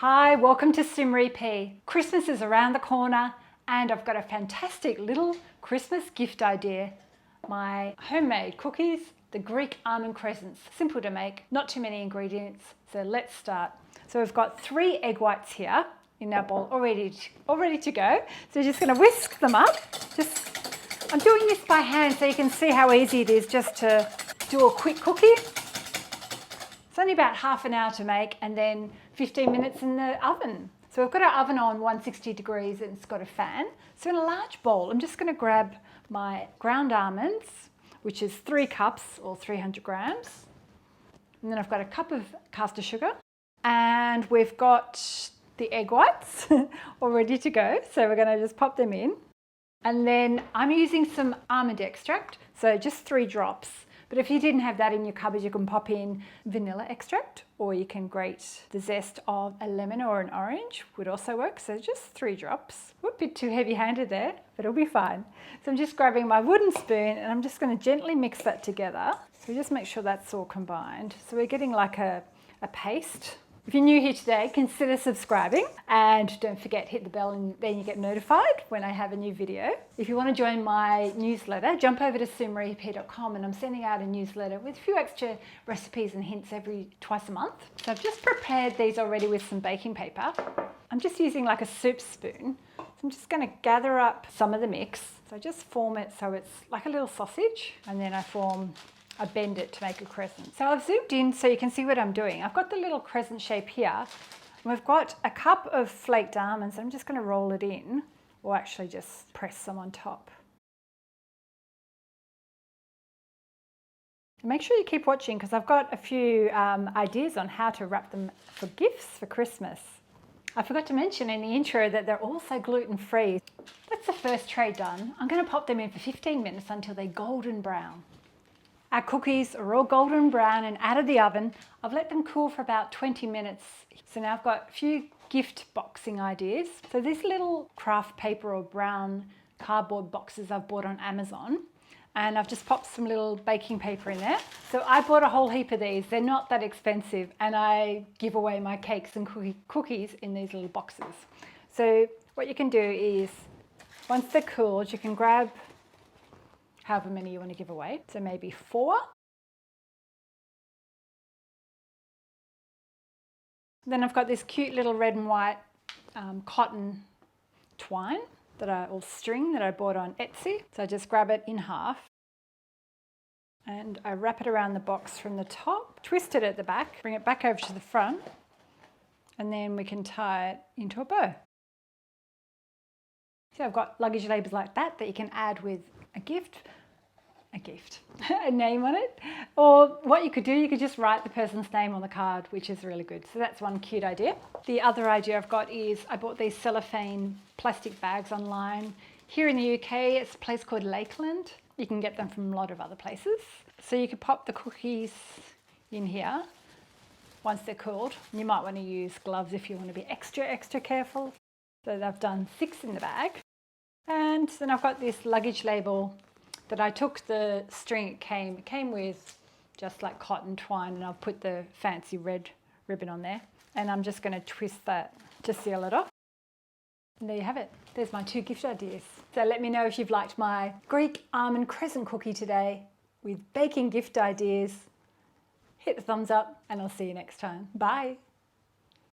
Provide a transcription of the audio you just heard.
Hi, welcome to Simri. Christmas is around the corner and I've got a fantastic little Christmas gift idea. My homemade cookies, the Greek Almond Crescents. Simple to make, not too many ingredients. So let's start. So we've got 3 egg whites here in our bowl all ready to go. So we're just going to whisk them up. I'm doing this by hand so you can see how easy it is just to do a quick cookie. It's only about half an hour to make and then 15 minutes in the oven. So we've got our oven on 160 degrees and it's got a fan. So in a large bowl, I'm just going to grab my ground almonds, which is 3 cups or 300 grams. And then I've got a cup of caster sugar and we've got the egg whites all ready to go. So we're going to just pop them in. And then I'm using some almond extract, so just 3 drops. But if you didn't have that in your cupboard, you can pop in vanilla extract, or you can grate the zest of a lemon or an orange, would also work. So just 3 drops. A bit too heavy-handed there, but it'll be fine. So I'm just grabbing my wooden spoon and I'm just going to gently mix that together. So just make sure that's all combined. So we're getting like a paste. If you're new here today, consider subscribing and don't forget, hit the bell and then you get notified when I have a new video. If you want to join my newsletter, jump over to simri.com and I'm sending out a newsletter with a few extra recipes and hints twice a month. So I've just prepared these already with some baking paper. I'm just using like a soup spoon. So I'm just going to gather up some of the mix. So I just form it so it's like a little sausage and then I bend it to make a crescent. So I've zoomed in so you can see what I'm doing. I've got the little crescent shape here. And we've got a cup of flaked almonds. I'm just going to roll it in, or actually just press some on top. Make sure you keep watching because I've got a few ideas on how to wrap them for gifts for Christmas. I forgot to mention in the intro that they're also gluten-free. That's the first tray done. I'm going to pop them in for 15 minutes until they're golden brown. Our cookies are all golden brown and out of the oven. I've let them cool for about 20 minutes. So now I've got a few gift boxing ideas. So these little craft paper or brown cardboard boxes I've bought on Amazon. And I've just popped some little baking paper in there. So I bought a whole heap of these. They're not that expensive and I give away my cakes and cookies in these little boxes. So what you can do is, once they're cooled, you can grab however many you want to give away. So maybe 4. Then I've got this cute little red and white cotton twine or string that I bought on Etsy. So I just grab it in half and I wrap it around the box from the top, twist it at the back, bring it back over to the front, and then we can tie it into a bow. So I've got luggage labels like that you can add with a name on it. Or what you could do, you could just write the person's name on the card, which is really good. So that's one cute idea. The other idea I've got is I bought these cellophane plastic bags online. Here in the UK, it's a place called Lakeland. You can get them from a lot of other places. So you could pop the cookies in here once they're cooled. You might want to use gloves if you want to be extra careful. So I've done 6 in the bag. And then I've got this luggage label that I took the string it came with just like cotton twine, and I've put the fancy red ribbon on there. And I'm just going to twist that to seal it off. And there you have it. There's my 2 gift ideas. So let me know if you've liked my Greek Almond Crescent cookie today with baking gift ideas. Hit the thumbs up and I'll see you next time. Bye.